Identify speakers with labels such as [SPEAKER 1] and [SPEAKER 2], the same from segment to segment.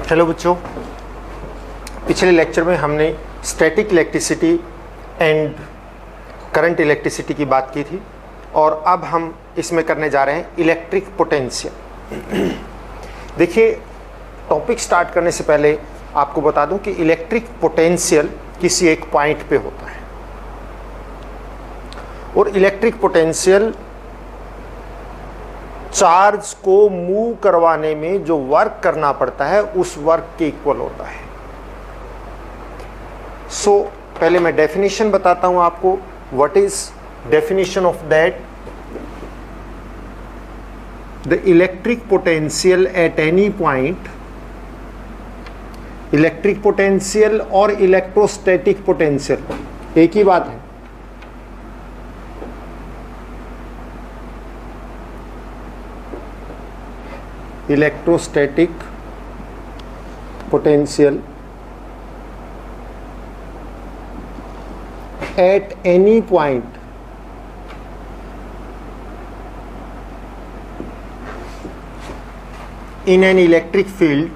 [SPEAKER 1] Hello बच्चों, पिछले lecture में हमने static electricity and current electricity की बात की थी और अब हम इसमें करने जा रहे हैं इलेक्ट्रिक पोटेंशियल। देखिए, टॉपिक स्टार्ट करने से पहले आपको बता दूं कि इलेक्ट्रिक पोटेंशियल किसी एक पॉइंट पे होता है और इलेक्ट्रिक पोटेंशियल चार्ज को मूव करवाने में जो वर्क करना पड़ता है उस वर्क के इक्वल होता है। सो पहले मैं डेफिनेशन बताता हूं आपको। What is definition of that? The electric potential at any point, electric potential और इलेक्ट्रोस्टैटिक पोटेंशियल एक ही बात है। Electrostatic potential at any point in an electric field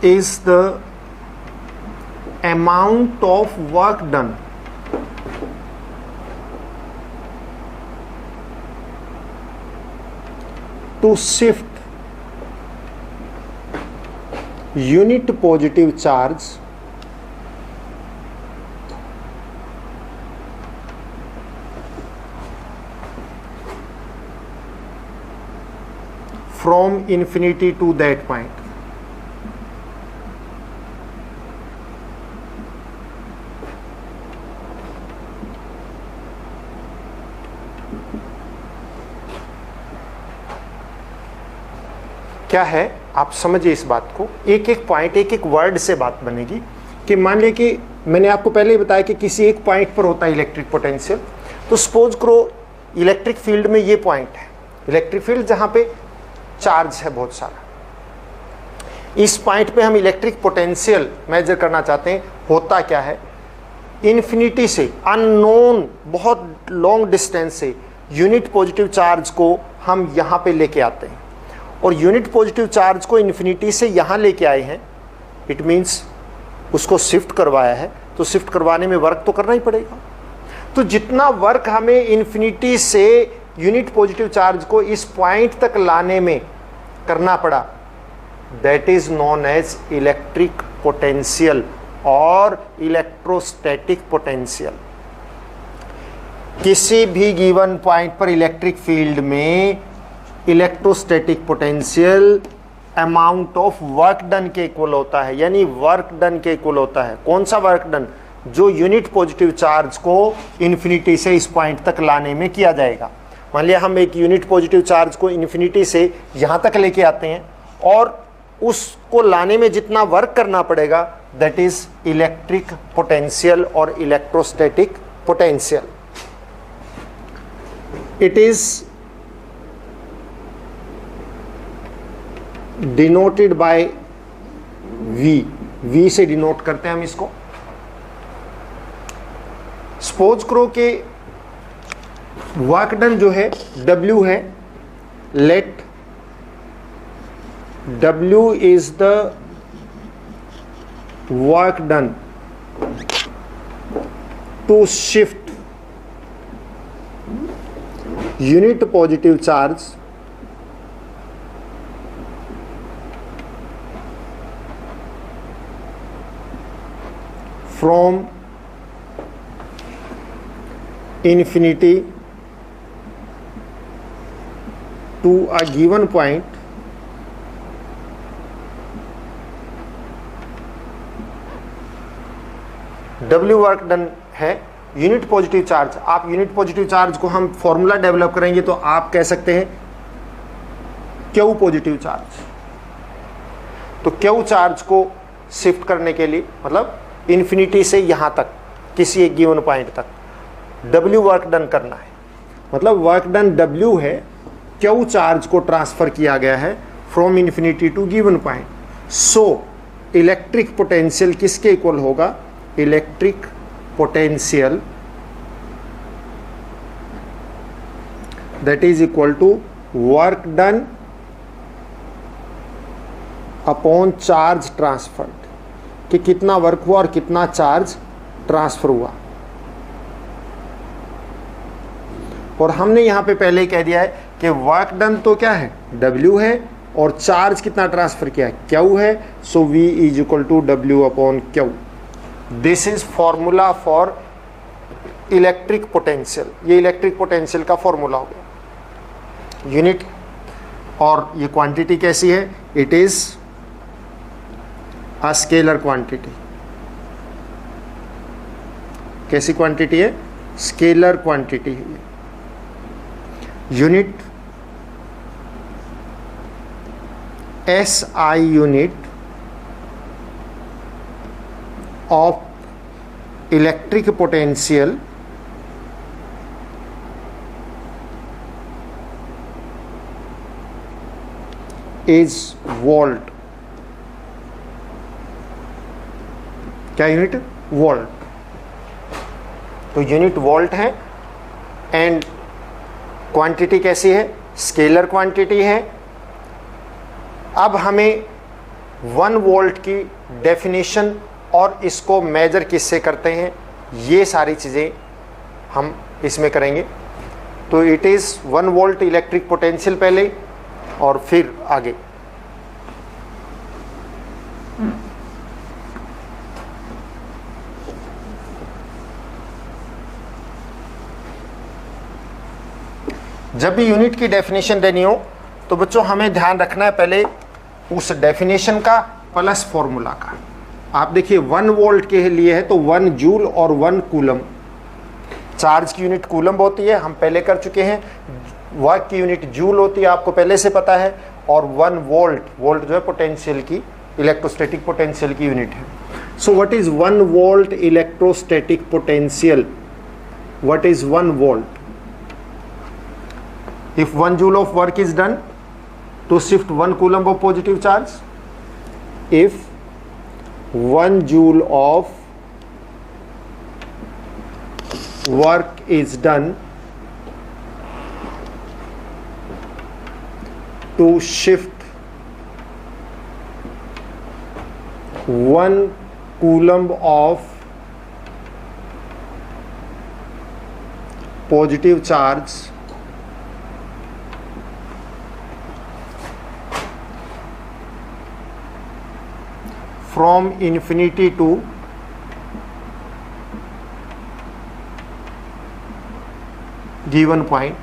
[SPEAKER 1] is the amount of work done to shift unit positive charge from infinity to that point। क्या है, आप समझिए इस बात को। एक एक पॉइंट, एक एक वर्ड से बात बनेगी कि मान लीजिए कि मैंने आपको पहले ही बताया कि किसी एक पॉइंट पर होता है इलेक्ट्रिक पोटेंशियल। तो सपोज करो इलेक्ट्रिक फील्ड में ये पॉइंट है, इलेक्ट्रिक फील्ड जहां पे चार्ज है बहुत सारा। इस पॉइंट पे हम इलेक्ट्रिक पोटेंशियल मेजर करना चाहते हैं। होता क्या है, इन्फिनिटी से, अननोन, बहुत लॉन्ग डिस्टेंस से यूनिट पॉजिटिव चार्ज को हम यहाँ पे लेके आते हैं और यूनिट पॉजिटिव चार्ज को इन्फिनिटी से यहाँ लेके आए हैं। इट मीन्स उसको शिफ्ट करवाया है, तो शिफ्ट करवाने में वर्क तो करना ही पड़ेगा। तो जितना वर्क हमें इन्फिनिटी से यूनिट पॉजिटिव चार्ज को इस पॉइंट तक लाने में करना पड़ा, that is known as electric potential और इलेक्ट्रोस्टैटिक पोटेंशियल। किसी भी गिवन पॉइंट पर इलेक्ट्रिक फील्ड में electrostatic potential amount of work done के इक्वल होता है, यानी वर्क डन के इक्वल होता है। कौन सा वर्क डन? जो यूनिट पॉजिटिव चार्ज को इन्फिनिटी से इस पॉइंट तक लाने में किया जाएगा। मान लिया हम एक यूनिट पॉजिटिव चार्ज को इन्फिनिटी से यहाँ तक लेके आते हैं और उसको लाने में जितना वर्क करना पड़ेगा, दैट इज इलेक्ट्रिक पोटेंशियल और electrostatic potential. It is denoted bye V से डिनोट करते हैं हम इसको। सपोज करो कि वर्क डन जो है W है। Let W is the work done to shift unit positive charge from infinity to a given point W work done है यूनिट पॉजिटिव चार्ज। आप यूनिट पॉजिटिव चार्ज को हम फॉर्मूला डेवलप करेंगे तो आप कह सकते हैं Q पॉजिटिव चार्ज। तो Q चार्ज को शिफ्ट करने के लिए, मतलब इन्फिनिटी से यहां तक किसी एक गिवन पॉइंट तक W वर्क डन करना है। मतलब वर्क डन W है, Q चार्ज को ट्रांसफर किया गया है from infinity to given point. So electric potential किसके इक्वल होगा? Electric potential that is equal to work done upon charge transferred, कि कितना वर्क हुआ और कितना चार्ज ट्रांसफर हुआ। और हमने यहां पे पहले ही कह दिया है कि वर्क डन तो क्या है, W है, और चार्ज कितना ट्रांसफर किया है, Q है। So V is equal to W upon Q। This is formula for electric potential. ये इलेक्ट्रिक पोटेंशियल का फॉर्मूला हो गया। यूनिट और ये क्वांटिटी कैसी है, it is a scalar quantity. कैसी क्वांटिटी है, स्केलर क्वांटिटी है। Unit SI unit of electric potential is volt. क्या यूनिट, वोल्ट। तो यूनिट वोल्ट है एंड क्वांटिटी कैसी है, स्केलर क्वांटिटी है। अब हमें 1 वोल्ट की डेफिनेशन और इसको मेजर किससे करते हैं, ये सारी चीज़ें हम इसमें करेंगे। तो it is 1 volt electric potential पहले और फिर आगे। जब भी यूनिट की डेफिनेशन देनी हो तो बच्चों हमें ध्यान रखना है पहले उस डेफिनेशन का प्लस फॉर्मूला का। आप देखिए 1 वोल्ट के लिए है तो 1 जूल और 1 कूलम। चार्ज की यूनिट कूलम होती है, हम पहले कर चुके हैं। वर्क की यूनिट जूल होती है, आपको पहले से पता है। और 1 वोल्ट, वोल्ट जो है पोटेंशियल की, इलेक्ट्रोस्टैटिक पोटेंशियल की यूनिट है। So what is 1 volt electrostatic potential? What is 1 volt? If 1 joule of work is done to shift 1 coulomb of positive charge, if 1 joule of work is done to shift 1 coulomb of positive charge from infinity to given point,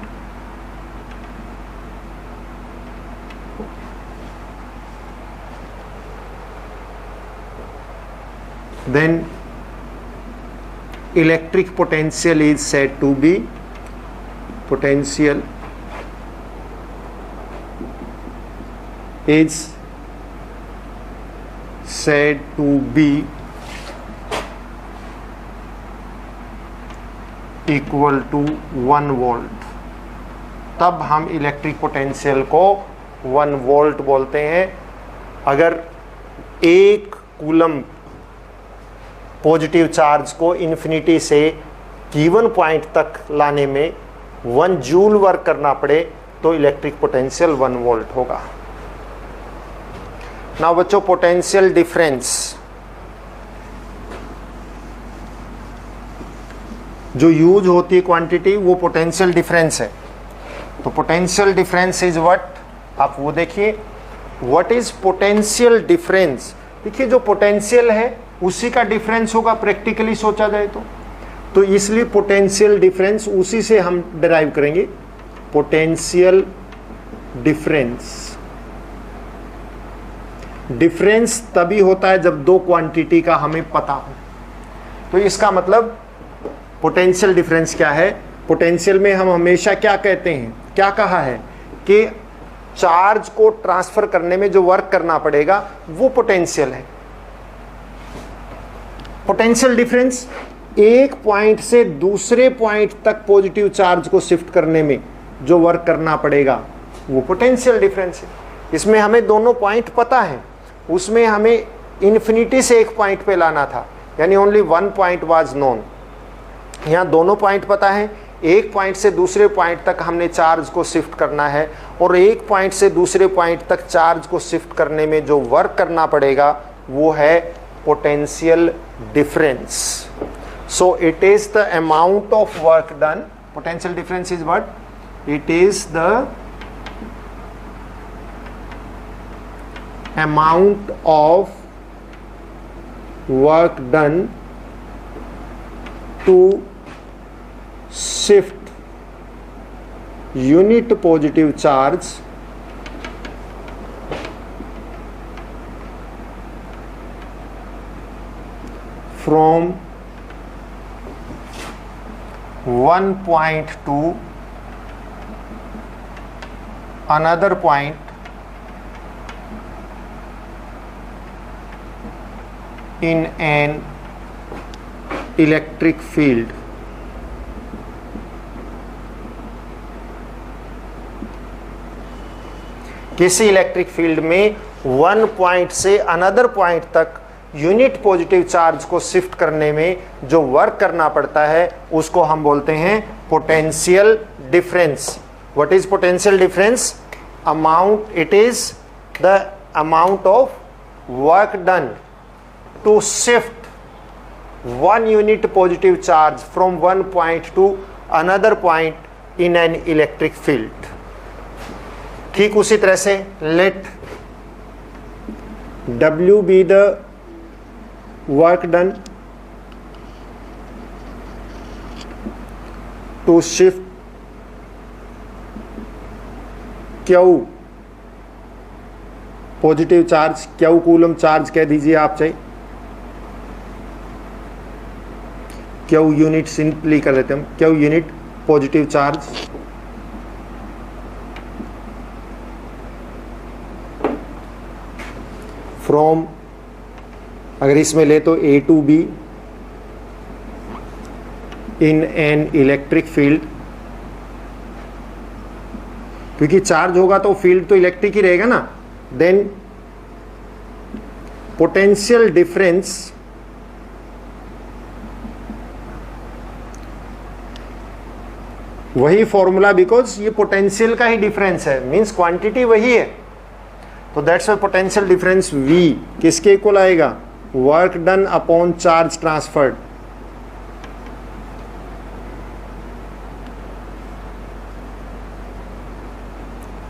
[SPEAKER 1] then electric potential is said to be potential is said to be equal to 1 volt. तब हम electric potential को 1 volt बोलते हैं। अगर 1 coulomb positive charge को infinity से given point तक लाने में 1 जूल वर्क करना पड़े तो इलेक्ट्रिक पोटेंशियल 1 वोल्ट होगा। नाउ बच्चों पोटेंशियल डिफरेंस, जो यूज होती है क्वांटिटी वो पोटेंशियल डिफरेंस है। तो पोटेंशियल डिफरेंस इज व्हाट, आप वो देखिए व्हाट इज पोटेंशियल डिफरेंस। देखिए जो पोटेंशियल है उसी का डिफरेंस होगा प्रैक्टिकली सोचा जाए तो इसलिए पोटेंशियल डिफरेंस उसी से हम डिराइव करेंगे। पोटेंशियल डिफरेंस, डिफरेंस तभी होता है जब 2 क्वांटिटी का हमें पता हो। तो इसका मतलब पोटेंशियल डिफरेंस क्या है, पोटेंशियल में हम हमेशा क्या कहते हैं, क्या कहा है कि चार्ज को ट्रांसफर करने में जो वर्क करना पड़ेगा वो पोटेंशियल है। पोटेंशियल डिफरेंस एक पॉइंट से दूसरे पॉइंट तक पॉजिटिव चार्ज को शिफ्ट करने में जो वर्क करना पड़ेगा वो पोटेंशियल डिफरेंस है। इसमें हमें दोनों पॉइंट पता है, उसमें हमें इन्फिनिटी से एक पॉइंट पे लाना था, यानी ओनली 1 पॉइंट वाज नोन। यहाँ दोनों पॉइंट पता है, एक पॉइंट से दूसरे पॉइंट तक हमने चार्ज को शिफ्ट करना है, और एक पॉइंट से दूसरे पॉइंट तक चार्ज को शिफ्ट करने में जो वर्क करना पड़ेगा वो है potential difference. So it is the amount of work done. Potential difference is what? It is the amount of work done to shift unit positive charge from one point to another point in an electric field. किसी electric field में one point से another point तक unit positive charge को shift करने में जो work करना पड़ता है उसको हम बोलते हैं potential difference. What is potential difference? Amount. It is the amount of work done to shift one unit positive charge from one point to another point in an electric field. ठीक उसी तरह से let W be the work done to shift Q positive charge, Q coulomb charge कह दीजिए आप चाहे, Q unit simply कर लेते हैं हम, Q unit positive charge from, अगर इसमें ले तो A to B in an electric field, क्योंकि चार्ज होगा तो फील्ड तो इलेक्ट्रिक ही रहेगा ना. देन पोटेंशियल डिफरेंस वही फॉर्मूला, बिकॉज ये पोटेंशियल का ही डिफरेंस है, मींस क्वांटिटी वही है, तो that's why potential difference V किसके इक्वल आएगा? Work done upon charge transferred.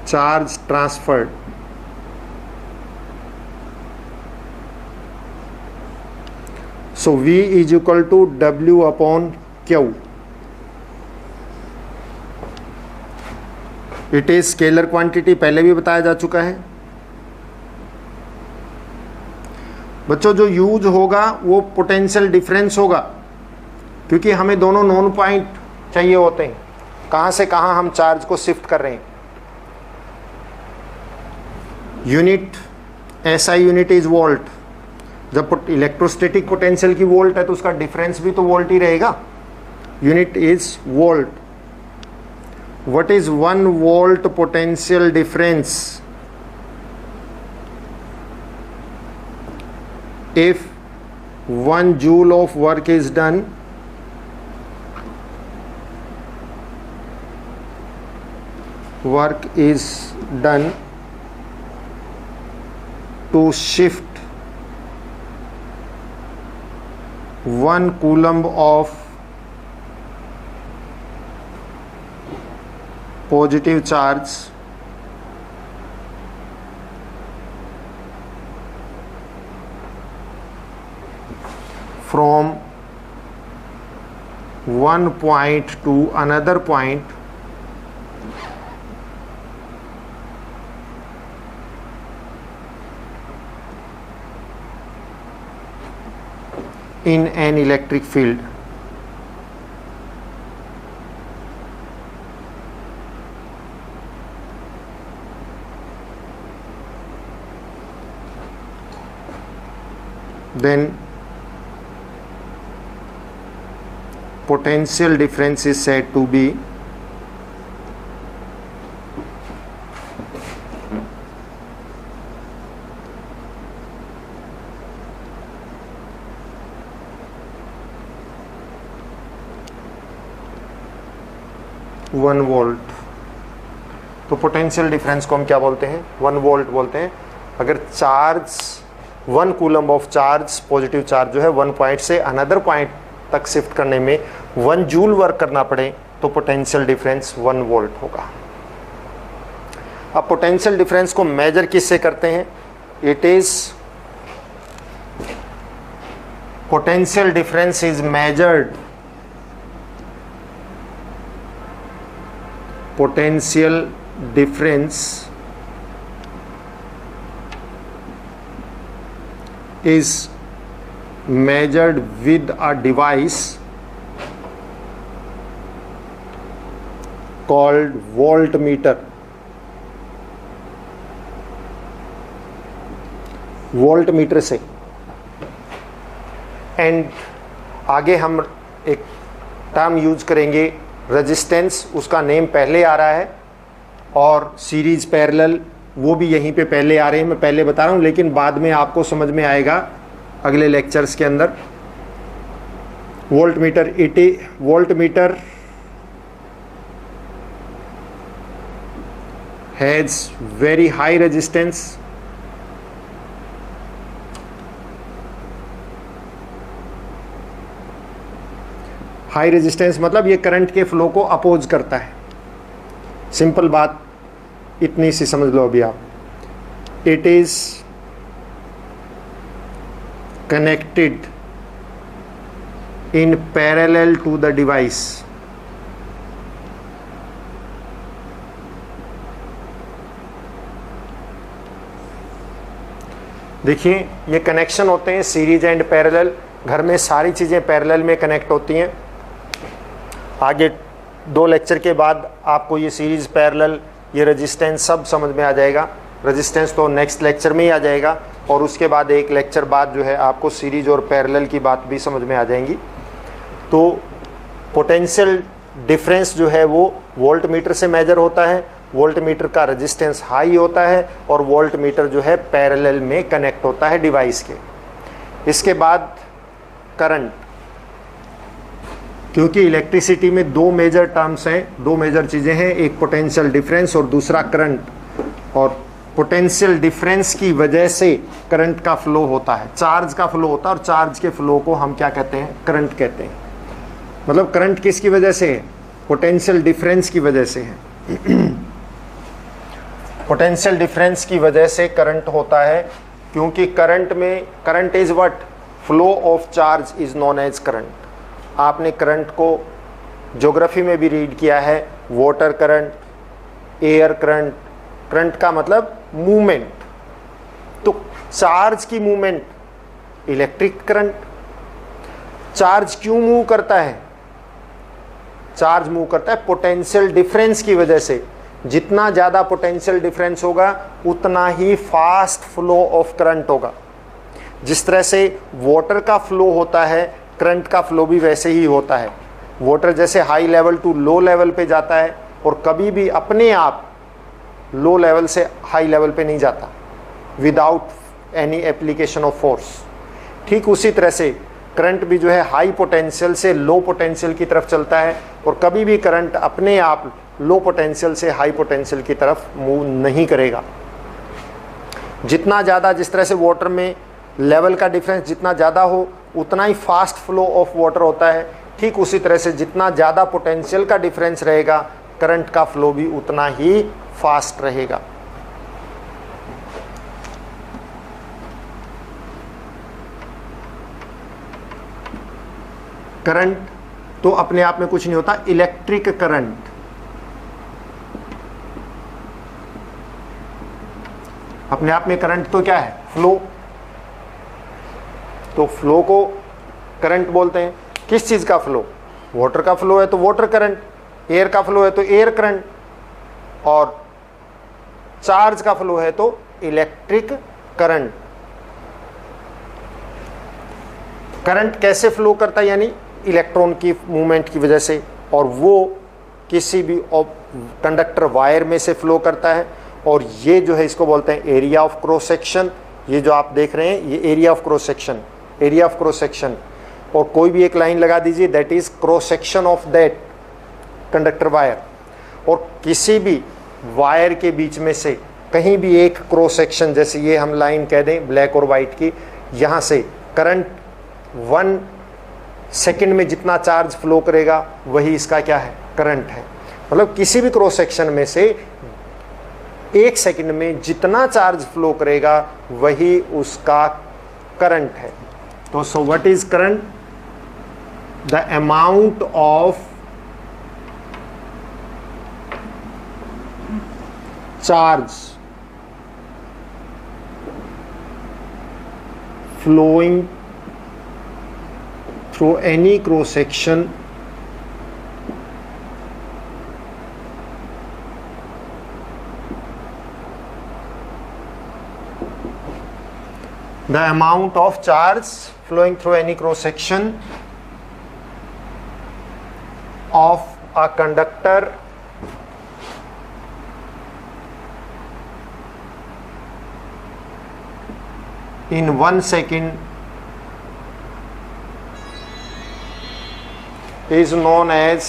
[SPEAKER 1] Charge transferred. So V is equal to W upon Q. It is scalar quantity, पहले भी बताया जा चुका है बच्चों. जो यूज होगा वो पोटेंशियल डिफरेंस होगा, क्योंकि हमें दोनों नोन पॉइंट चाहिए होते हैं, कहाँ से कहाँ हम चार्ज को शिफ्ट कर रहे हैं. Unit SI unit is volt. जब इलेक्ट्रोस्टैटिक पोटेंशियल की वोल्ट है तो उसका डिफरेंस भी तो वोल्ट ही रहेगा. Unit is volt. What is 1 volt potential difference? If 1 joule of work is done, to shift 1 coulomb of positive charge from one point to another point in an electric field. Then potential difference is said to be 1 volt. तो potential difference को हम क्या बोलते हैं? 1 volt बोलते हैं। अगर charge 1 coulomb of charge, positive charge जो है 1 पॉइंट से अनदर पॉइंट तक शिफ्ट करने में 1 जूल वर्क करना पड़े तो पोटेंशियल डिफरेंस 1 वोल्ट होगा। अब पोटेंशियल डिफरेंस को मेजर किससे करते हैं? It is potential difference is measured, potential difference is measured with a device called voltmeter. Voltmeter से। एंड आगे हम एक टर्म यूज करेंगे रेजिस्टेंस, उसका नेम पहले आ रहा है, और सीरीज पैरेलल वो भी यहीं पे पहले आ रहे हैं, मैं पहले बता रहा हूँ, लेकिन बाद में आपको समझ में आएगा अगले लेक्चर्स के अंदर। Voltmeter has very high resistance, high resistance मतलब ये करंट के फ्लो को अपोज करता है। सिंपल बात इतनी सी समझ लो अभी आप। It is connected in parallel to the device. देखिए ये कनेक्शन होते हैं सीरीज एंड पैरेलल। घर में सारी चीजें पैरेलल में कनेक्ट होती हैं। आगे 2 लेक्चर के बाद आपको ये सीरीज पैरेलल, ये रेजिस्टेंस सब समझ में आ जाएगा। रेजिस्टेंस तो नेक्स्ट लेक्चर में ही आ जाएगा, और उसके बाद 1 लेक्चर बाद जो है आपको सीरीज और पैरेलल की बात भी समझ में आ जाएंगी। तो पोटेंशियल डिफरेंस जो है वो वोल्टमीटर से मेजर होता है। वोल्टमीटर का रेजिस्टेंस हाई होता है और वोल्टमीटर जो है पैरेलल में कनेक्ट होता है डिवाइस के। इसके बाद करंट, क्योंकि इलेक्ट्रिसिटी में 2 मेजर टर्म्स हैं, 2 मेजर चीज़ें हैं, एक पोटेंशियल डिफरेंस और दूसरा करंट। और पोटेंशियल डिफरेंस की वजह से करंट का फ्लो होता है, चार्ज का फ्लो होता है, और चार्ज के फ्लो को हम क्या कहते हैं? करंट कहते हैं। मतलब करंट किसकी वजह से है? पोटेंशियल डिफरेंस की वजह से है। पोटेंशियल डिफरेंस की वजह से करंट होता है, क्योंकि current is what? Flow of charge is known as current. आपने करंट को ज्योग्राफी में भी रीड किया है, water current, air current. Current का मतलब मूवमेंट। तो चार्ज की मूवमेंट इलेक्ट्रिक करंट। चार्ज क्यों मूव करता है? चार्ज मूव करता है पोटेंशियल डिफरेंस की वजह से। जितना ज़्यादा पोटेंशियल डिफरेंस होगा उतना ही फास्ट फ्लो ऑफ करंट होगा। जिस तरह से वाटर का फ्लो होता है, करंट का फ्लो भी वैसे ही होता है। वाटर जैसे high level to low level पे जाता है, और कभी भी अपने आप लो लेवल से हाई लेवल पे नहीं जाता without any application of force. ठीक उसी तरह से करंट भी जो है हाई पोटेंशियल से लो पोटेंशियल की तरफ चलता है, और कभी भी करंट अपने आप लो पोटेंशियल से हाई पोटेंशियल की तरफ मूव नहीं करेगा। जितना ज़्यादा, जिस तरह से वाटर में लेवल का डिफरेंस जितना ज़्यादा हो उतना ही फास्ट फ्लो ऑफ वाटर होता है, ठीक उसी तरह से जितना ज़्यादा पोटेंशियल का डिफरेंस रहेगा करंट का फ्लो भी उतना ही फास्ट रहेगा। करंट तो अपने आप में कुछ नहीं होता, इलेक्ट्रिक करंट अपने आप में करंट तो क्या है? फ्लो। तो फ्लो को करंट बोलते हैं। किस चीज़ का फ्लो? वाटर का फ्लो है तो वाटर करंट, एयर का फ्लो है तो एयर करंट, और चार्ज का फ्लो है तो इलेक्ट्रिक करंट। करंट कैसे फ्लो करता है? यानी इलेक्ट्रॉन की मूवमेंट की वजह से, और वो किसी भी कंडक्टर वायर में से फ्लो करता है। और ये जो है इसको बोलते हैं एरिया ऑफ क्रॉस सेक्शन। ये जो आप देख रहे हैं ये area of cross section, area of cross section. और कोई भी एक लाइन लगा दीजिए, that is cross section of that conductor wire. और किसी भी वायर के बीच में से कहीं भी एक क्रॉस सेक्शन, जैसे ये हम लाइन कह दें ब्लैक और वाइट की, यहाँ से करंट 1 सेकंड में जितना चार्ज फ्लो करेगा वही इसका क्या है, करंट है। मतलब किसी भी क्रॉस सेक्शन में से 1 सेकंड में जितना चार्ज फ्लो करेगा वही उसका करंट है। तो so what is current? The amount of charge flowing through any cross section the amount of charge flowing through any cross section of a conductor in 1 second is known as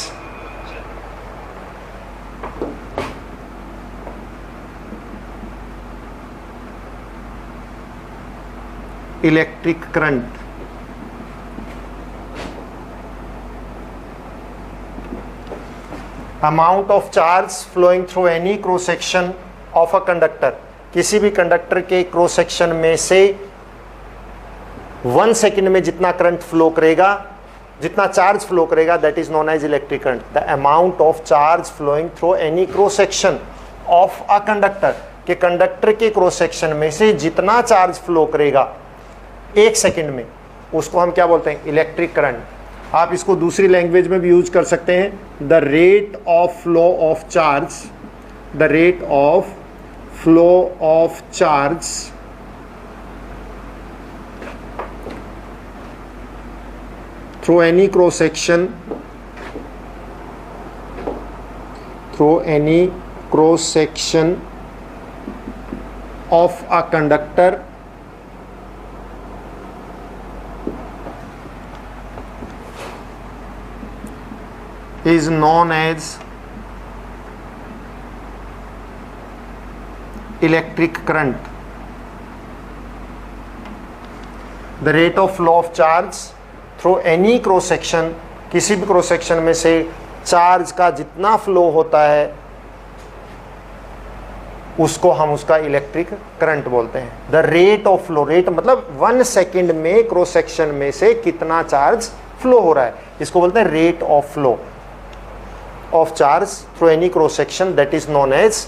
[SPEAKER 1] electric current. Amount of charge flowing through any cross section of a conductor, किसी भी conductor के cross section में से 1 second में जितना current flow करेगा, जितना charge flow करेगा, that is known as electric current. The amount of charge flowing through any cross section of a conductor, के कंडक्टर के क्रॉस सेक्शन में से जितना चार्ज फ्लो करेगा 1 सेकंड में, उसको हम क्या बोलते हैं, इलेक्ट्रिक करंट। आप इसको दूसरी लैंग्वेज में भी यूज कर सकते हैं, the rate of flow of charge, the rate of flow of charge through any cross section of a conductor is known as electric current. The rate of flow of charge through any cross section, किसी भी cross section में से charge का जितना flow होता है उसको हम उसका इलेक्ट्रिक करंट बोलते हैं। The rate of flow, rate मतलब 1 सेकंड में क्रॉस सेक्शन में से कितना चार्ज फ्लो हो रहा है, इसको बोलते हैं rate of flow of charge through any cross section, that is known as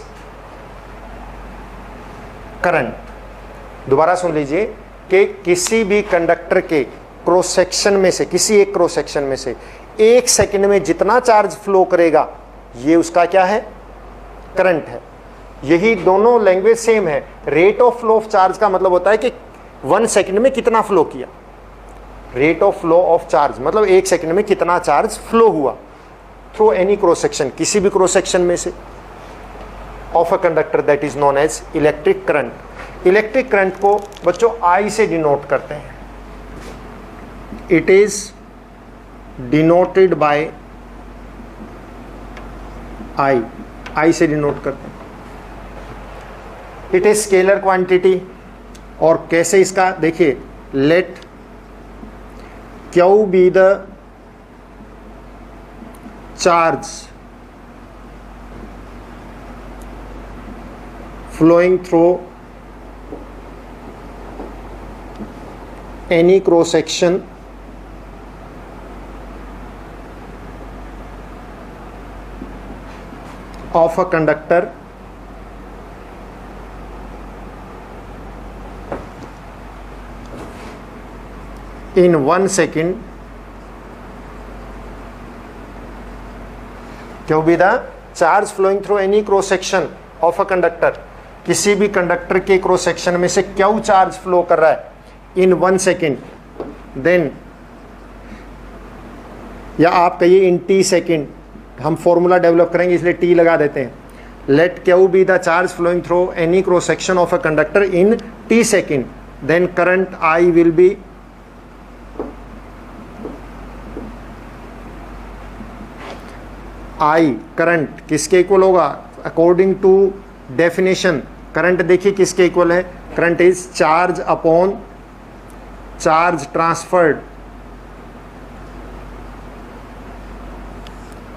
[SPEAKER 1] current. दोबारा सुन लीजिए कि किसी भी कंडक्टर के क्रॉस सेक्शन में से, किसी एक क्रॉस सेक्शन में से 1 सेकंड में जितना चार्ज फ्लो करेगा ये उसका क्या है, करंट है। यही दोनों लैंग्वेज सेम है। Rate of flow of charge का मतलब होता है कि 1 सेकंड में कितना फ्लो किया, rate of flow of charge मतलब 1 सेकंड में कितना चार्ज फ्लो हुआ थ्रू एनी क्रॉस सेक्शन, किसी भी क्रॉस सेक्शन में से of a conductor, that is known as electric current. Electric current को बच्चों आई से डिनोट करते हैं। It is denoted by I से डिनोट करते हैं। It is scalar quantity. और कैसे इसका देखिए, let Q be the charge flowing through any cross section of a conductor in 1 second, क्या be the charge flowing through any cross section of a conductor, किसी भी conductor के cross section में से क्यू चार्ज फ्लो कर रहा है इन 1 second, then या आप कहिए इन टी सेकेंड, हम फॉर्मूला डेवलप करेंगे इसलिए टी लगा देते हैं। Let Q be the charge flowing through any cross section of a conductor in T second, then current I will be I current किसके इक्वल होगा? अकॉर्डिंग टू डेफिनेशन करंट देखिए किसके equal है? Current is charge upon charge transferred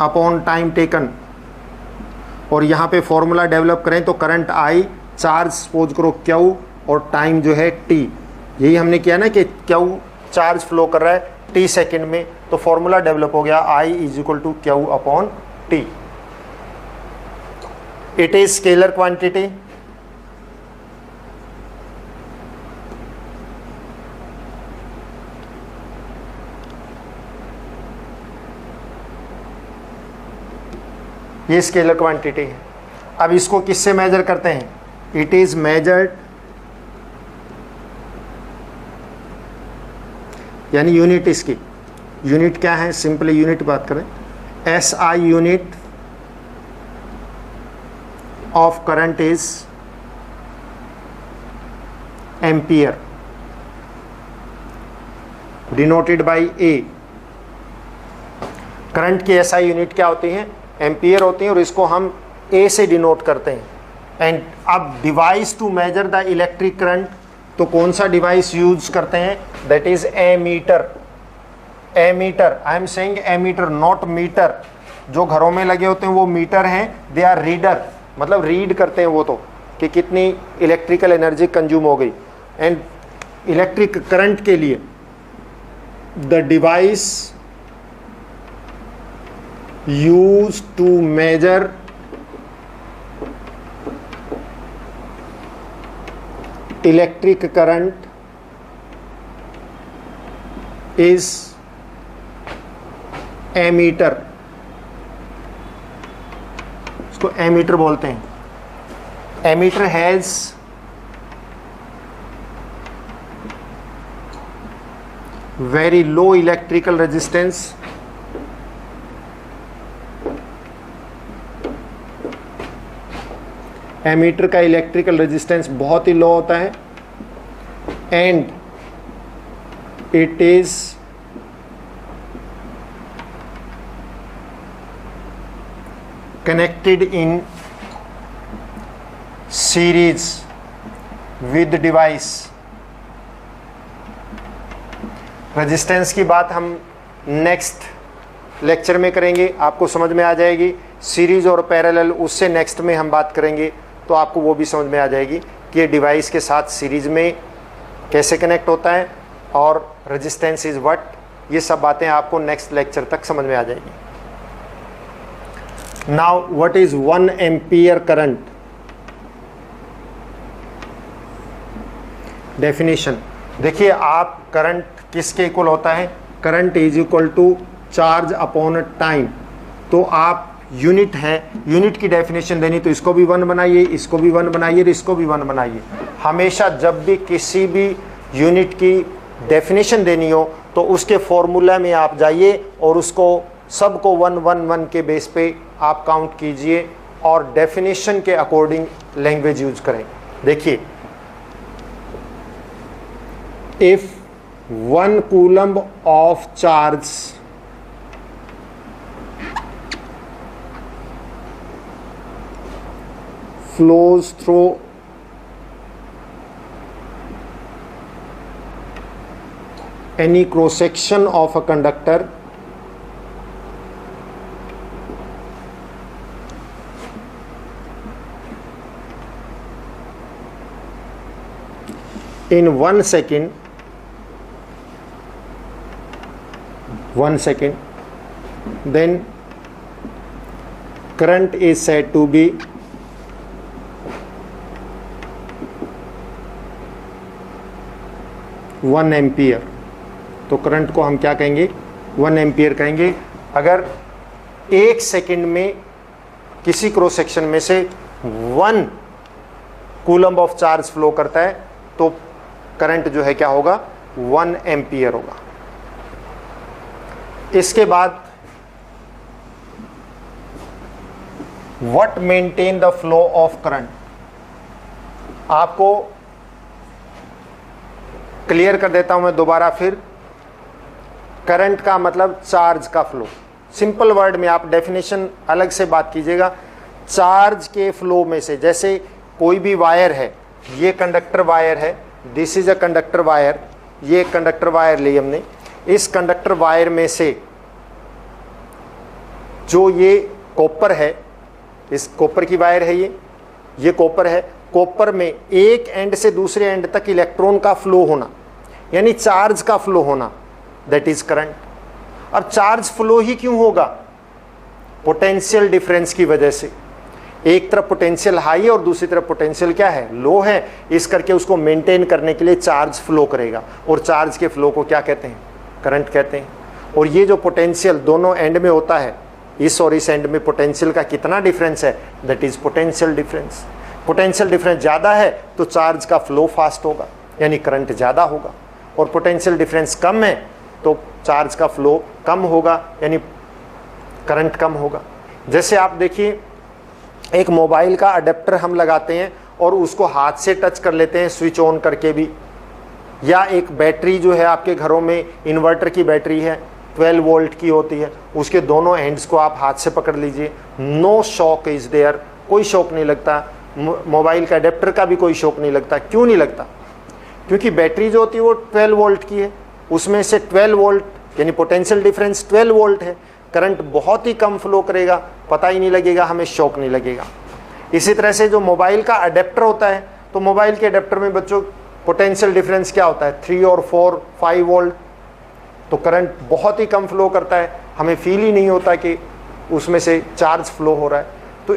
[SPEAKER 1] upon time taken. और यहाँ पे formula develop करें तो करंट आई, चार्ज सपोज करो क्यू, और टाइम जो है टी। यही हमने किया ना कि क्यू चार्ज फ्लो कर रहा है टी सेकेंड में, तो फॉर्मूला डेवलप हो गया I is equal to Q upon T. It is scalar quantity, ये स्केलर क्वांटिटी है। अब इसको किससे मेजर करते हैं? इट इज मेजर्ड, यानी यूनिट इसकी, यूनिट क्या है? सिंपली यूनिट बात करें, S I unit of current is ampere, denoted by A. Current की एस आई यूनिट क्या होती है? एम्पियर होती है, और इसको हम ए से डिनोट करते हैं। एंड अब device to measure the electric current, तो कौन सा डिवाइस यूज करते हैं? That is ammeter. Ammeter, I am saying ammeter not meter. जो घरों में लगे होते हैं वो मीटर हैं, दे आर रीडर, मतलब रीड करते हैं वो तो कि कितनी इलेक्ट्रिकल एनर्जी कंज्यूम हो गई। एंड इलेक्ट्रिक करंट के लिए the device used to measure electric current is ammeter, इसको एमीटर बोलते हैं। Ammeter has very low electrical resistance, ammeter का इलेक्ट्रिकल रेजिस्टेंस बहुत ही लो होता है, and it is connected in series with device. Resistance की बात हम नेक्स्ट लेक्चर में करेंगे, आपको समझ में आ जाएगी। सीरीज और पैरेलल उससे नेक्स्ट में हम बात करेंगे, तो आपको वो भी समझ में आ जाएगी कि ये डिवाइस के साथ सीरीज में कैसे कनेक्ट होता है और रेजिस्टेंस इज व्हाट। ये सब बातें आपको नेक्स्ट लेक्चर तक समझ में आ जाएगी। Now what is 1 ampere current? Definition देखिए आप, करंट किसके इक्वल होता है? Current is equal to charge upon time. तो आप यूनिट है, यूनिट की डेफिनेशन देनी तो इसको भी 1 बनाइए, इसको भी 1 बनाइए, इसको भी 1 बनाइए। हमेशा जब भी किसी भी यूनिट की डेफिनेशन देनी हो तो उसके फॉर्मूला में आप जाइए और उसको सबको 1 1 1 के बेस पे आप काउंट कीजिए और डेफिनेशन के अकॉर्डिंग लैंग्वेज यूज करें। देखिए, if 1 coulomb of charge flows through any cross section of a conductor, in 1 second, then current is said to be 1 ampere. तो करंट को हम क्या कहेंगे? 1 एम्पियर कहेंगे। अगर 1 सेकंड में किसी क्रॉस सेक्शन में से 1 कूलम्ब ऑफ चार्ज फ्लो करता है तो करंट जो है क्या होगा? 1 एम्पियर होगा। इसके बाद what maintain the flow of current, आपको क्लियर कर देता हूं मैं दोबारा फिर। करंट का मतलब चार्ज का फ्लो, सिंपल वर्ड में आप डेफिनेशन अलग से बात कीजिएगा, चार्ज के फ्लो में से, जैसे कोई भी वायर है, ये कंडक्टर वायर है, this is a conductor wire, ये कंडक्टर वायर ली हमने, इस कंडक्टर वायर में से जो ये कॉपर है, इस कॉपर की वायर है, ये कॉपर है, कॉपर में एक एंड से दूसरे एंड तक इलेक्ट्रॉन का फ्लो होना, यानी चार्ज का फ्लो होना, दैट इज करंट। अब चार्ज फ्लो ही क्यों होगा? पोटेंशियल डिफरेंस की वजह से। एक तरफ पोटेंशियल हाई है और दूसरी तरफ पोटेंशियल क्या है, लो है, इस करके उसको मेंटेन करने के लिए चार्ज फ्लो करेगा, और चार्ज के फ्लो को क्या कहते हैं, करंट कहते हैं। और ये जो पोटेंशियल दोनों एंड में होता है, इस और इस एंड में पोटेंशियल का कितना डिफरेंस है, that is potential difference. Potential difference ज़्यादा है तो चार्ज का फ्लो फास्ट होगा, यानी करंट ज़्यादा होगा, और पोटेंशियल डिफरेंस कम है तो चार्ज का फ्लो कम होगा, यानी करंट कम होगा। जैसे आप देखिए, एक मोबाइल का अडेप्टर हम लगाते हैं और उसको हाथ से टच कर लेते हैं स्विच ऑन करके भी, या एक बैटरी जो है आपके घरों में, इन्वर्टर की बैटरी है, 12 वोल्ट की होती है, उसके दोनों एंड्स को आप हाथ से पकड़ लीजिए, नो शॉक इज देयर, कोई शॉक नहीं लगता। मोबाइल का अडेप्टर का भी कोई शॉक नहीं लगता। क्यों नहीं लगता? क्योंकि बैटरी जो होती है वो 12 वोल्ट की है, उसमें से 12 वोल्ट यानी पोटेंशियल डिफरेंस 12 वोल्ट है, करंट बहुत ही कम फ्लो करेगा, पता ही नहीं लगेगा, हमें शॉक नहीं लगेगा। इसी तरह से जो मोबाइल का अडेप्टर होता है, तो मोबाइल के अडेप्टर में बच्चों पोटेंशियल डिफरेंस क्या होता है, 3 और 4, 5 वोल्ट, तो करंट बहुत ही कम फ्लो करता है, हमें फील ही नहीं होता कि उसमें से चार्ज फ्लो हो रहा है। तो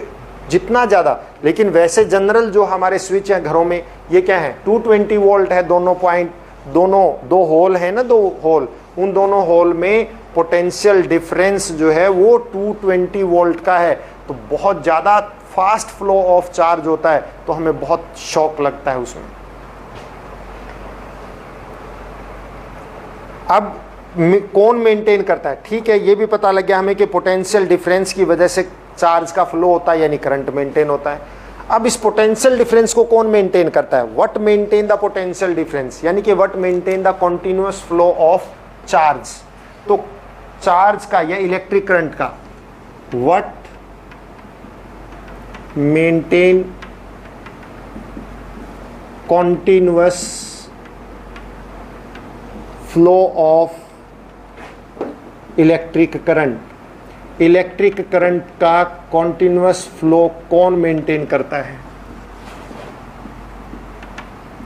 [SPEAKER 1] जितना ज़्यादा, लेकिन वैसे जनरल जो हमारे स्विच हैं घरों में, ये क्या है, 220 वोल्ट है, दोनों पॉइंट, दोनों दो होल है ना, 2 होल, उन दोनों होल में पोटेंशियल डिफरेंस जो है वो 220 वोल्ट का है, तो बहुत ज़्यादा फास्ट फ्लो ऑफ चार्ज होता है, तो हमें बहुत शॉक लगता है उसमें। अब कौन मेंटेन करता है? ठीक है, ये भी पता लग गया हमें कि पोटेंशियल डिफरेंस की वजह से चार्ज का फ्लो होता है, यानी करंट मेंटेन होता है। अब इस पोटेंशियल डिफरेंस को कौन मेंटेन करता है? What maintain the potential difference, यानी कि what maintain the continuous flow of charge. तो चार्ज का या इलेक्ट्रिक करंट का what maintain continuous flow of electric current, electric current का कॉन्टिन्यूअस फ्लो कौन मेंटेन करता है?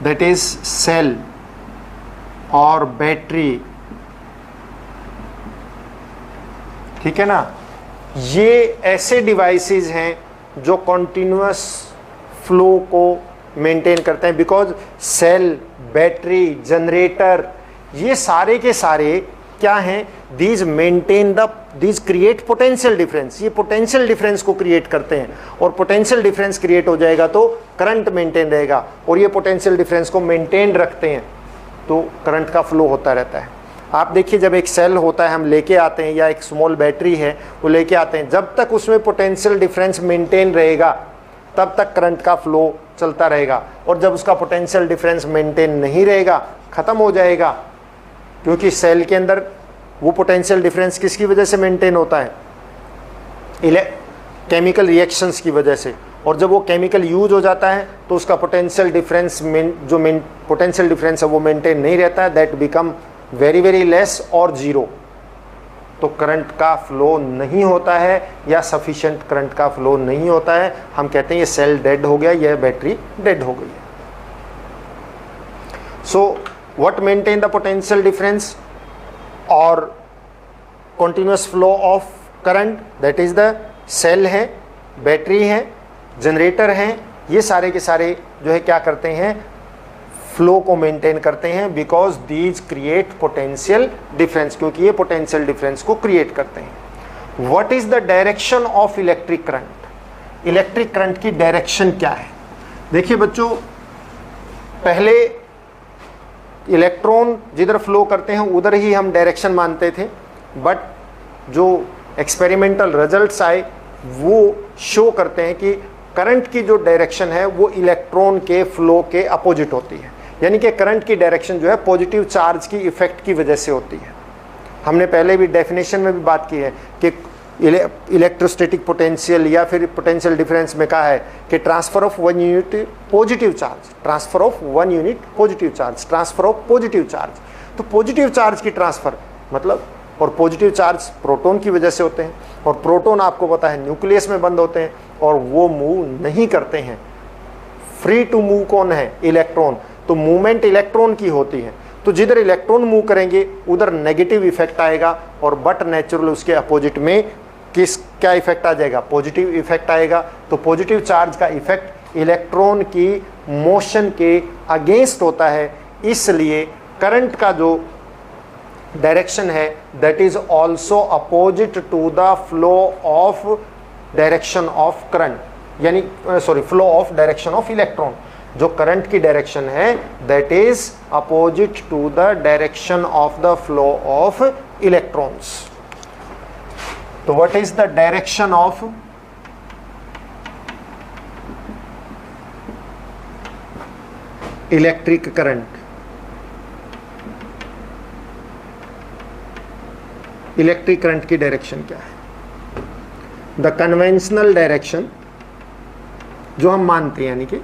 [SPEAKER 1] दैट इज सेल और बैटरी, ठीक है ना। ये ऐसे डिवाइसेस हैं जो कॉन्टिन्यूअस फ्लो को मेंटेन करते हैं, बिकॉज सेल, बैटरी, जनरेटर, ये सारे के सारे क्या हैं, these maintain the, these create potential difference, ये पोटेंशियल डिफरेंस को क्रिएट करते हैं, और पोटेंशियल डिफरेंस क्रिएट हो जाएगा तो करंट मेंटेन रहेगा, और ये पोटेंशियल डिफरेंस को मेंटेन रखते हैं, तो करंट का फ्लो होता रहता है। आप देखिए, जब एक सेल होता है हम लेके आते हैं, या एक स्मॉल बैटरी है वो लेके आते हैं, जब तक उसमें पोटेंशियल डिफरेंस मेंटेन रहेगा तब तक करंट का फ्लो चलता रहेगा, और जब उसका पोटेंशियल डिफरेंस मेंटेन नहीं रहेगा, ख़त्म हो जाएगा, क्योंकि सेल के अंदर वो पोटेंशियल डिफरेंस किसकी वजह से मेंटेन होता है, केमिकल रिएक्शंस की वजह से, और जब वो केमिकल यूज हो जाता है तो उसका पोटेंशियल डिफरेंस जो पोटेंशियल डिफरेंस है वो मेंटेन नहीं रहता है, that become very very less और जीरो, तो करंट का फ्लो नहीं होता है, या सफिशिएंट करंट का फ्लो नहीं होता है। हम कहते हैं ये सेल डेड हो गया, यह बैटरी डेड हो गई है। So what maintain the potential difference और continuous flow of current, that is the cell है, बैटरी है, जनरेटर हैं, ये सारे के सारे जो है क्या करते हैं, फ्लो को मेंटेन करते हैं, because these create potential difference, क्योंकि ये पोटेंशियल डिफरेंस को क्रिएट करते हैं। What is the direction of electric current, electric current की डायरेक्शन क्या है? देखिए बच्चों, पहले इलेक्ट्रॉन जिधर फ्लो करते हैं उधर ही हम डायरेक्शन मानते थे, बट जो एक्सपेरिमेंटल रिजल्ट्स आए वो शो करते हैं कि करंट की जो डायरेक्शन है वो इलेक्ट्रॉन के फ्लो के अपोजिट होती है, यानी कि करंट की डायरेक्शन जो है पॉजिटिव चार्ज की इफेक्ट की वजह से होती है। हमने पहले भी डेफिनेशन में भी बात की है कि इलेक्ट्रोस्टैटिक पोटेंशियल या फिर पोटेंशियल डिफरेंस में कहा है कि transfer of 1 unit positive charge, transfer of 1 unit positive charge, transfer of positive charge. तो पॉजिटिव चार्ज की ट्रांसफर मतलब, और पॉजिटिव चार्ज प्रोटॉन की वजह से होते हैं, और प्रोटॉन आपको पता है न्यूक्लियस में बंद होते हैं और वो मूव नहीं करते हैं। फ्री टू मूव कौन है? इलेक्ट्रॉन। तो मूवमेंट इलेक्ट्रॉन की होती है। तो जिधर इलेक्ट्रॉन मूव करेंगे उधर नेगेटिव इफेक्ट आएगा, और बट नेचुरल उसके अपोजिट में क्या इफेक्ट आ जाएगा? पॉजिटिव इफेक्ट आएगा। तो पॉजिटिव चार्ज का इफेक्ट इलेक्ट्रॉन की मोशन के अगेंस्ट होता है, इसलिए करंट का जो डायरेक्शन है that is also opposite to the flow of direction of current, यानी flow of direction of electron. जो करंट की डायरेक्शन है that is opposite to the direction of the flow of electrons. तो what is the direction of electric current? Electric current की direction क्या है? The conventional direction जो हम मानते हैं, यानी कि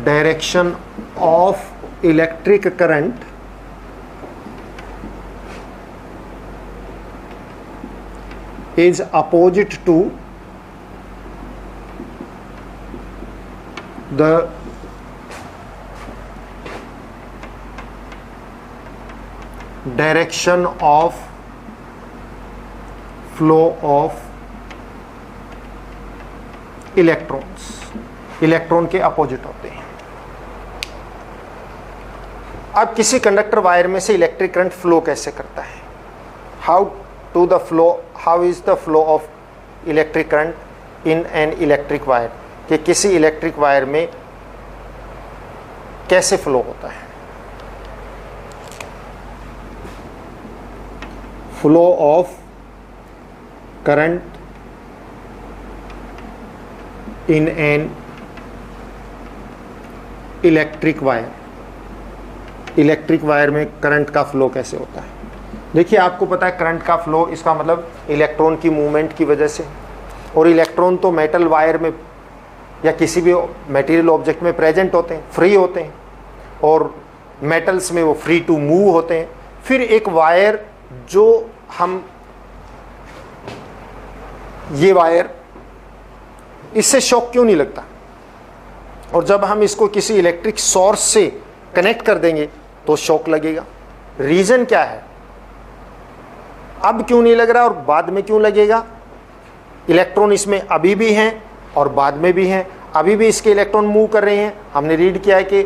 [SPEAKER 1] direction of electric current is opposite to the direction of flow of electrons। Electron के अपोजिट होते हैं। अब किसी कंडक्टर वायर में से इलेक्ट्रिक करंट फ्लो कैसे करता है? How is the flow of electric current in an electric wire, कि किसी इलेक्ट्रिक वायर में कैसे फ्लो होता है? Flow of current in an electric wire. Electric wire में करंट का फ्लो कैसे होता है? देखिए, आपको पता है करंट का फ्लो, इसका मतलब इलेक्ट्रॉन की मूवमेंट की वजह से, और इलेक्ट्रॉन तो मेटल वायर में या किसी भी मटेरियल ऑब्जेक्ट में प्रेजेंट होते हैं, फ्री होते हैं, और मेटल्स में वो फ्री टू मूव होते हैं। फिर एक वायर जो हम, ये वायर, इससे शॉक क्यों नहीं लगता? और जब हम इसको किसी इलेक्ट्रिक सोर्स से कनेक्ट कर देंगे तो शॉक लगेगा। रीज़न क्या है? अब क्यों नहीं लग रहा और बाद में क्यों लगेगा? इलेक्ट्रॉन इसमें अभी भी हैं और बाद में भी हैं। अभी भी इसके इलेक्ट्रॉन मूव कर रहे हैं। हमने रीड किया है कि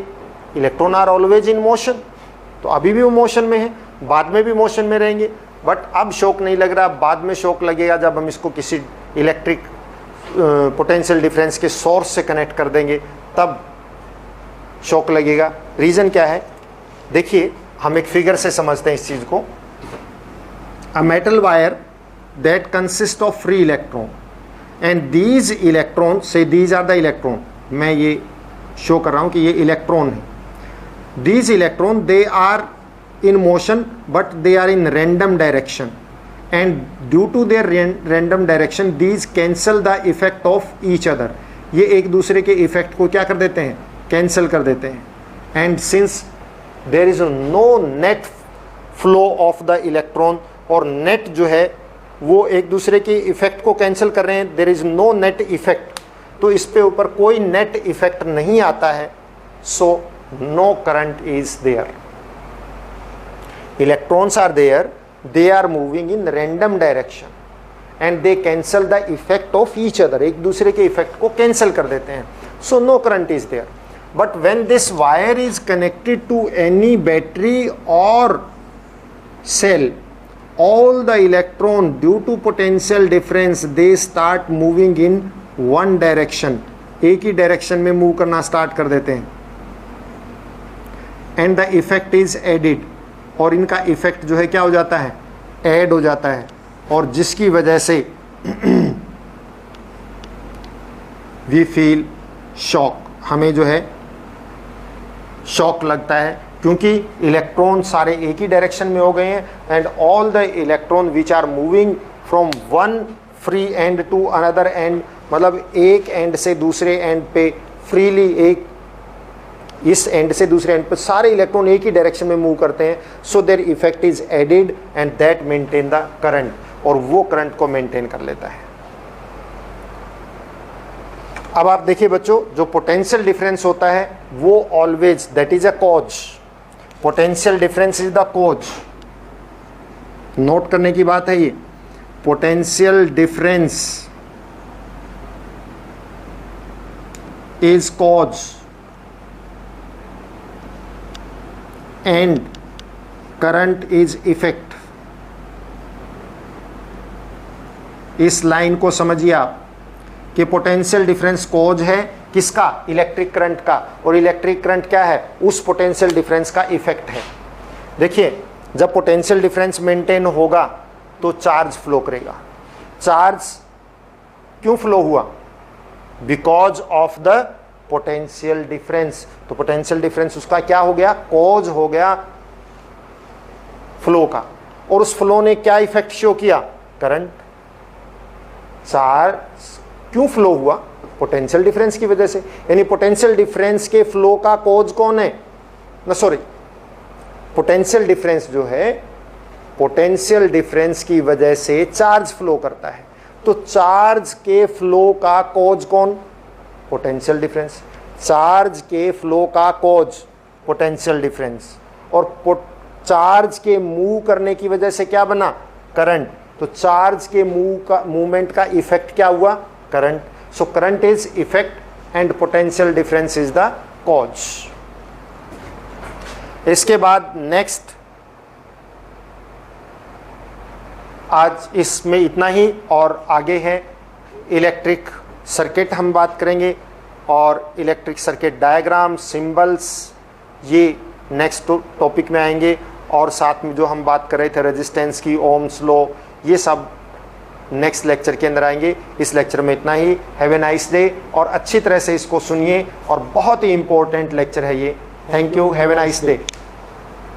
[SPEAKER 1] electron are always in motion, तो अभी भी वो मोशन में है, बाद में भी मोशन में रहेंगे। बट अब शॉक नहीं लग रहा, बाद में शॉक लगेगा जब हम इसको किसी इलेक्ट्रिक पोटेंशियल डिफरेंस के सोर्स से कनेक्ट कर देंगे, तब शॉक लगेगा। रीज़न क्या है? देखिए, हम एक फिगर से समझते हैं इस चीज़ को। A metal wire that consists of free electron, and these electrons, say these are the electron, मैं ये शो कर रहा हूँ कि ये इलेक्ट्रॉन है। These electron they are in motion but they are in random direction, and due to their random direction these cancel the effect of each other। ये एक दूसरे के इफेक्ट को क्या कर देते हैं? कैंसिल कर देते हैं। And since there is no net flow of the electron, और नेट जो है वो एक दूसरे की इफेक्ट को कैंसिल कर रहे हैं, there is no net effect, तो इस पे ऊपर कोई नेट इफेक्ट नहीं आता है, so no current is there. Electrons are there, they are moving in random direction and they cancel the effect of each other, एक दूसरे के इफेक्ट को कैंसिल कर देते हैं, so no current is there. But when this wire is connected to any battery और cell, all the electron due to potential difference they start moving in one direction, एक ही direction में move करना start कर देते हैं। And the effect is added, और इनका effect जो है क्या हो जाता है? ऐड हो जाता है, और जिसकी वजह से वी फील शॉक, हमें जो है शॉक लगता है, क्योंकि इलेक्ट्रॉन सारे एक ही डायरेक्शन में हो गए हैं and all the electron which are moving from one free end to another end, मतलब एक एंड से दूसरे एंड पे फ्रीली, एक इस एंड से दूसरे एंड पे सारे इलेक्ट्रॉन एक ही डायरेक्शन में मूव करते हैं. So their effect is added and that maintain the current, और वो करंट को मेंटेन कर लेता है. अब आप देखिए बच्चों, जो पोटेंशियल डिफरेंस होता है वो always that is a cause. Potential difference is the cause. Note करने की बात है ये. Potential difference is cause and current is effect. इस लाइन को समझिए आप कि पोटेंशियल डिफरेंस कॉज है किसका? इलेक्ट्रिक करंट का, और इलेक्ट्रिक करंट क्या है? उस पोटेंशियल डिफरेंस का इफेक्ट है. देखिए, जब पोटेंशियल डिफरेंस मेंटेन होगा तो चार्ज फ्लो करेगा. चार्ज क्यों फ्लो हुआ? Because of the potential difference. तो पोटेंशियल डिफरेंस उसका क्या हो गया? कॉज हो गया फ्लो का, और उस फ्लो ने क्या इफेक्ट शो किया? करंट. चार्ज क्यों फ्लो हुआ? पोटेंशियल डिफरेंस की वजह से. यानी पोटेंशियल डिफरेंस के फ्लो का कॉज कौन है? ना सॉरी, पोटेंशियल डिफरेंस जो है, पोटेंशियल डिफरेंस की वजह से चार्ज फ्लो करता है. तो चार्ज के फ्लो का कॉज कौन? Potential difference. चार्ज के फ्लो का कॉज पोटेंशियल डिफरेंस, और चार्ज के मूव करने की वजह से क्या बना? करंट. तो चार्ज के मूवमेंट का इफेक्ट क्या हुआ? Current. So current is effect and potential difference is the cause. इसके बाद नेक्स्ट, आज इसमें इतना ही, और आगे है इलेक्ट्रिक सर्किट हम बात करेंगे, और इलेक्ट्रिक सर्किट डायग्राम, सिंबल्स, ये नेक्स्ट टॉपिक में आएंगे. और साथ में जो हम बात कर रहे थे रेजिस्टेंस की, ओम्स लॉ, ये सब नेक्स्ट लेक्चर के अंदर आएंगे. इस लेक्चर में इतना ही. हैव ए नाइस डे, और अच्छी तरह से इसको सुनिए, और बहुत ही इंपॉर्टेंट लेक्चर है ये. Thank you. Have a nice day.